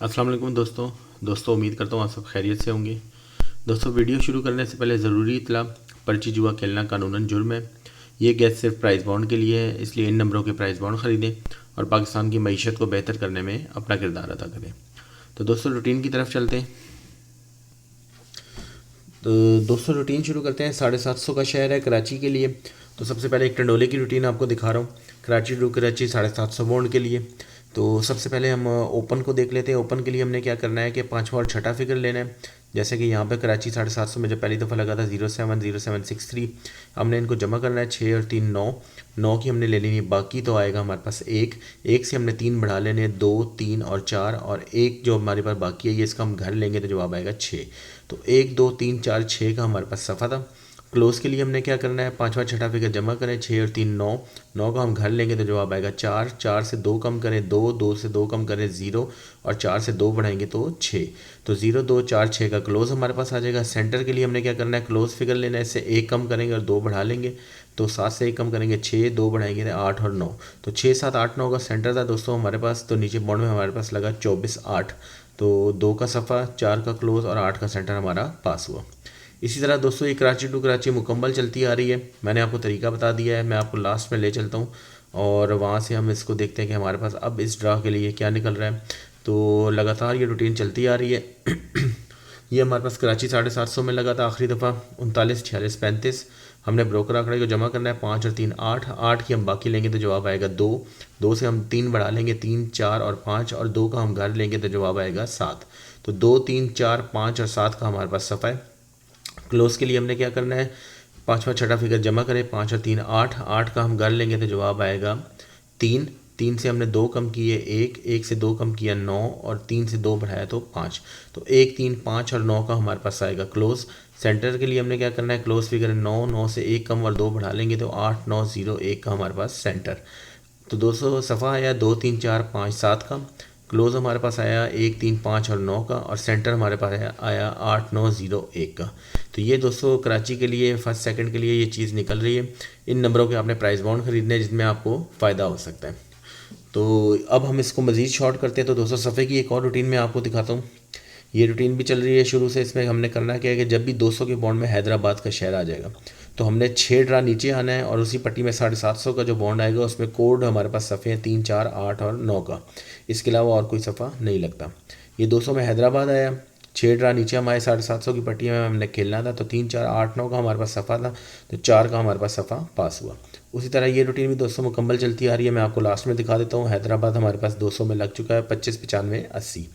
अस्सलाम वालेकुम दोस्तों उम्मीद करता हूँ आप सब खैरियत से होंगे। दोस्तों वीडियो शुरू करने से पहले ज़रूरी इत्तला, पर्ची जुआ खेलना कानूनन जुर्म है। ये गैस सिर्फ प्राइज़ बॉन्ड के लिए है, इसलिए इन नंबरों के प्राइज़ बॉन्ड ख़रीदें और पाकिस्तान की मईशत को बेहतर करने में अपना किरदार अदा करें। तो दोस्तों रूटीन की तरफ चलते हैं। तो दोस्तों रूटीन शुरू करते हैं। 750 का शहर है कराची के लिए। तो सबसे पहले एक टंडोले की रूटीन आपको दिखा रहा हूँ। कराची टू कराची 750 बॉन्ड के लिए। तो सबसे पहले हम ओपन को देख लेते हैं। ओपन के लिए हमने क्या करना है कि पाँचवा और छठा फिगर लेना है। जैसे कि यहाँ पे कराची 750 में जब पहली दफ़ा लगा था 070763, हमने इनको जमा करना है। 6 और 3 9, 9 की हमने ले लेनी है। बाकी तो आएगा हमारे पास एक से हमने 3 बढ़ा लेने, 2 3 और 4, और एक जो हमारे पास बाकी है ये इसका हम घर लेंगे तो जवाब आएगा 6। तो 1 2 3 4 6 का हमारे पास सफ़ा था। क्लोज के लिए हमने क्या करना है, पाँचवा छठा फिगर जमा करें। 6 और 3 9, 9 का हम घर लेंगे तो जवाब आएगा 4, 4 से 2 कम करें 2, 2 से 2 कम करें 0, और 4 से 2 बढ़ाएंगे तो 6। तो 0 2 4 6 का क्लोज हमारे पास आ जाएगा। सेंटर के लिए हमने क्या करना है, क्लोज फिगर लेना है, इससे 1 कम करेंगे और 2 बढ़ा लेंगे। तो 7 से 1 कम करेंगे 6, 2 बढ़ाएंगे तो 8 और 9। तो 6 7 8 9 का सेंटर था दोस्तों हमारे पास। तो नीचे बॉन्ड में हमारे पास लगा 24 8। तो 2 का सफ़ा, 4 का क्लोज और 8 का सेंटर हमारा पास हुआ। इसी तरह दोस्तों ये कराची टू कराची मुकम्मल चलती आ रही है। मैंने आपको तरीका बता दिया है, मैं आपको लास्ट में ले चलता हूँ और वहाँ से हम इसको देखते हैं कि हमारे पास अब इस ड्रा के लिए क्या निकल रहा है। तो लगातार ये रूटीन चलती आ रही है। ये हमारे पास कराची 750 में लगा था आखिरी दफ़ा 39 46 35। हमने ब्रोकर आंकड़े को जमा करना है। 5 और 3 8, 8 की हम बाकी लेंगे तो जवाब आएगा 2, 2 से हम 3 बढ़ा लेंगे 3 4 और 5, और 2 का हम घर लेंगे तो जवाब आएगा 7। तो 2 3 4 5 और 7 का हमारे पास सफ़ा है। क्लोज के लिए हमने क्या करना है, पाँचवा छठा फिगर जमा करें। 5 और 3 8, 8 का हम घर लेंगे तो जवाब आएगा 3, 3 से हमने 2 कम किए 1, 1 से 2 कम किया 9, और 3 से 2 बढ़ाया तो 5। तो 1 3 5 और 9 का हमारे पास आएगा क्लोज। सेंटर के लिए हमने क्या करना है, क्लोज फिगर 9, 9 से 1 कम और 2 बढ़ा लेंगे तो 8 9 0 1 का हमारे पास सेंटर। तो 200 सफ़ा आया 2 3 4 5 7 का। क्लोज हमारे पास आया 1 3 5 और 9 का, और सेंटर हमारे पास आया 8 9 0 1 का। तो ये दोस्तों कराची के लिए फर्स्ट सेकंड के लिए ये चीज़ निकल रही है। इन नंबरों के आपने प्राइस बॉन्ड खरीदने हैं जिसमें आपको फ़ायदा हो सकता है। तो अब हम इसको मज़ीद शॉर्ट करते हैं। तो दोस्तों सफ़े की एक और रूटीन मैं आपको दिखाता हूँ। ये रूटीन भी चल रही है शुरू से। इसमें हमने करना क्या है कि जब भी 200 के बॉन्ड में हैदराबाद का शहर आ जाएगा तो हमने 6 ड्रा नीचे आना है, और उसी पट्टी में 750 का जो बॉन्ड आएगा उसमें कोड हमारे पास सफ़े हैं 3 4 8 और 9 का। इसके अलावा और कोई सफ़ा नहीं लगता। ये 200 में हैदराबाद आया, 6 ड्रा नीचे हमारे 750 की पट्टी में हमने खेलना था। तो 3 4 8 9 का हमारे पास सफ़ा था, तो 4 का हमारे पास सफ़ा पास हुआ। उसी तरह ये रूटीन भी दोस्तों मुकम्मल चलती आ रही है। मैं आपको लास्ट में दिखा देता हूँ। हैदराबाद हमारे पास 200 में लग चुका है 25 95 80।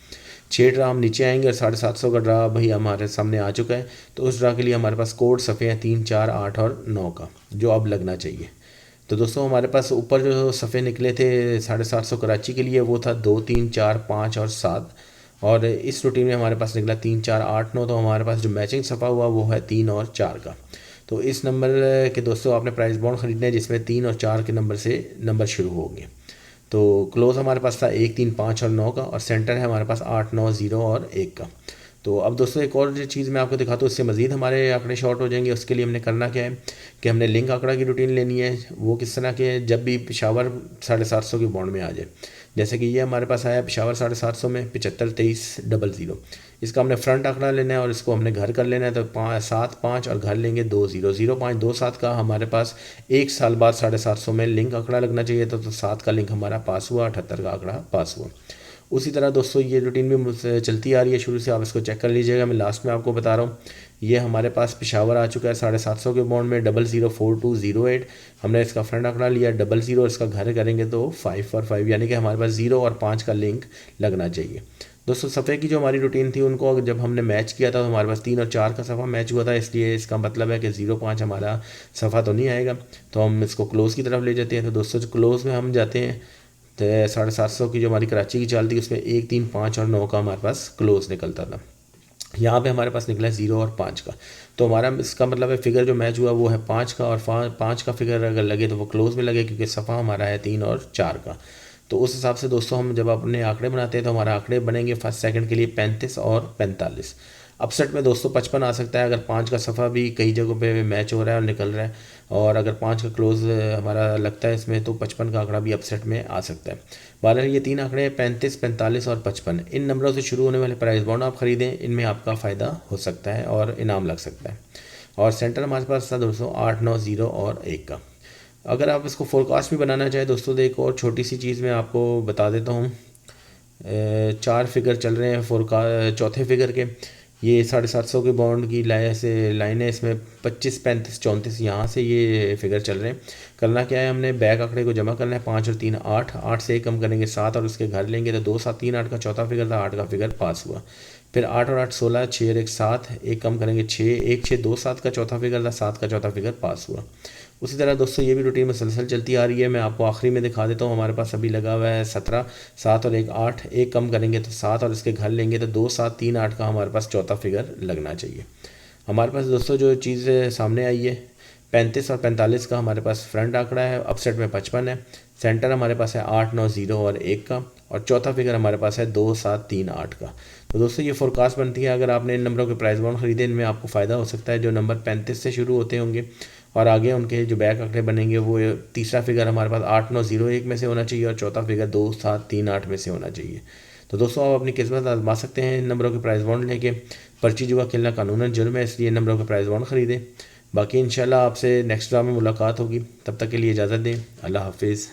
6 ड्रा हम नीचे आएंगे और 750 का ड्रा भाई हमारे सामने आ चुका है। तो उस ड्रा के लिए हमारे पास कोड सफ़े हैं 3 4 8 और 9 का, जो अब लगना चाहिए। तो दोस्तों हमारे पास ऊपर जो सफ़े निकले थे 750 कराची के लिए वो था 2 3 4 5 और 7, और इस रूटीन में हमारे पास निकला 3 4 8 9। तो हमारे पास जो मैचिंग सफ़ा हुआ वो है 3 और 4 का। तो इस नंबर के दोस्तों आपने प्राइस बॉन्ड ख़रीदना है जिसमें 3 और 4 के नंबर से नंबर शुरू होंगे। तो क्लोज हमारे पास था 1 3 5 और 9 का, और सेंटर है हमारे पास 8 9 0 और 1 का। तो अब दोस्तों एक और जो चीज़ मैं आपको दिखाता हूँ, इससे मज़ीद हमारे आंकड़े शॉर्ट हो जाएंगे। उसके लिए हमने करना क्या है कि हमने लिंक आंकड़ा की रूटीन लेनी है। वो किस तरह के, जब भी पेशावर 750 की बॉन्ड में आ जाए। जैसे कि ये हमारे पास आया पेशावर 750 में 75 23 00। इसका हमने फ्रंट आंकड़ा लेना है और इसको हमने घर कर लेना है। तो 7 5 और घर लेंगे 2 0 0 5 2 7 का हमारे पास 1 साल बाद 750 में लिंक आंकड़ा लगना चाहिए। तो 7 का लिंक हमारा पास हुआ, 78 का आंकड़ा पास हुआ। उसी तरह दोस्तों ये रूटीन भी मुझसे चलती आ रही है शुरू से। आप इसको चेक कर लीजिएगा। मैं लास्ट में आपको बता रहा हूँ। ये हमारे पास पेशावर आ चुका है 750 के बॉन्ड में 004208। हमने इसका फ्रंट आंकड़ा लिया 00, इसका घर करेंगे तो 5 और 5, यानी कि हमारे पास 0 और 5 का लिंक लगना चाहिए। दोस्तों सफ़े की जो हमारी रूटीन थी उनको जब हमने मैच किया था तो हमारे पास 3 और 4 का सफ़ा मैच हुआ था। इसलिए इसका मतलब है कि 0 5 हमारा सफ़ा तो नहीं आएगा। तो हम इसको क्लोज़ की तरफ ले जाते हैं। तो दोस्तों जो क्लोज़ में हम जाते हैं तो 750 की जो हमारी कराची की चाल थी उसमें 1 3 5 और 9 का हमारे पास क्लोज़ निकलता था। यहाँ पे हमारे पास निकला है 0 और 5 का। तो हमारा इसका मतलब है फिगर जो मैच हुआ वो है 5 का, और 5 का फिगर अगर लगे तो वो क्लोज़ में लगे, क्योंकि सफ़ा हमारा है 3 और 4 का। तो उस हिसाब से दोस्तों हम जब अपने आंकड़े बनाते हैं तो हमारे आंकड़े बनेंगे फर्स्ट सेकंड के लिए 35 और 45। अपसेट में दोस्तों 55 आ सकता है, अगर 5 का सफ़ा भी कई जगहों पे मैच हो रहा है और निकल रहा है, और अगर 5 का क्लोज हमारा लगता है इसमें, तो 55 का आंकड़ा भी अपसेट में आ सकता है। बहरहाल ये 3 आंकड़े 35, 45 और 55, इन नंबरों से शुरू होने वाले प्राइस बॉन्ड आप ख़रीदें, इनमें आपका फ़ायदा हो सकता है और इनाम लग सकता है। और सेंटर हमारे पास था दोस्तों 8, 9, 0 और 1 का। अगर आप इसको फोरकास्ट भी बनाना चाहें दोस्तों, तो एक और छोटी सी चीज़ मैं आपको बता देता हूँ। 4 फिगर चल रहे हैं फोरका चौथे फिगर के, ये 750 के बॉन्ड की लाइन है, इसमें 25, 35, 34 यहाँ से ये फिगर चल रहे हैं। करना क्या है, हमने बैक आंकड़े को जमा करना है। 5 और 3 8, 8 से 1 कम करेंगे 7 और उसके घर लेंगे, तो 2, 7, 3, 8 का चौथा फिगर था, 8 का फिगर पास हुआ। फिर 8 और 8 16, 6 और 1 7, 1 कम करेंगे 6, 1, 6, 2, 7 का चौथा फिगर था, 7 का चौथा फिगर पास हुआ। उसी तरह दोस्तों ये भी रूटीन मुसलसल चलती आ रही है। मैं आपको आखिरी में दिखा देता हूँ। हमारे पास अभी लगा हुआ है 17, 7 और 1 8, 1 कम करेंगे तो 7 और इसके घर लेंगे, तो 2, 7, 3, 8 का हमारे पास चौथा फिगर लगना चाहिए। हमारे पास दोस्तों जो चीज़ सामने आई है, 35 और 45 का हमारे पास फ्रंट आंकड़ा है, अपसेट में 55 है। सेंटर हमारे पास है 8, 9, 0 और 1 का, और चौथा फिगर हमारे पास है 2, 7, 3, 8 का। तो दोस्तों ये फोरकास्ट बनती है। अगर आपने इन नंबरों के प्राइस बॉन्ड खरीदे, इनमें आपको फ़ायदा हो सकता है। जो नंबर 35 से शुरू होते होंगे और आगे उनके जो बैक आंकड़े बनेंगे, वो तीसरा फिगर हमारे पास 8, 9, 0, 1 में से होना चाहिए, और चौथा फिगर 2, 7, 3, 8 में से होना चाहिए। तो दोस्तों आप अपनी किस्मत आजमा सकते हैं इन नंबरों के प्राइस बॉन्ड लेके। पर्ची जुआ खेलना कानूनन जुर्म है, इसलिए इन नंबरों के प्राइस बॉन्ड खरीदें। बाकी इंशाल्लाह आपसे नेक्स्ट ड्रा में मुलाकात होगी, तब तक के लिए इजाज़त दें। अल्लाह हाफिज़।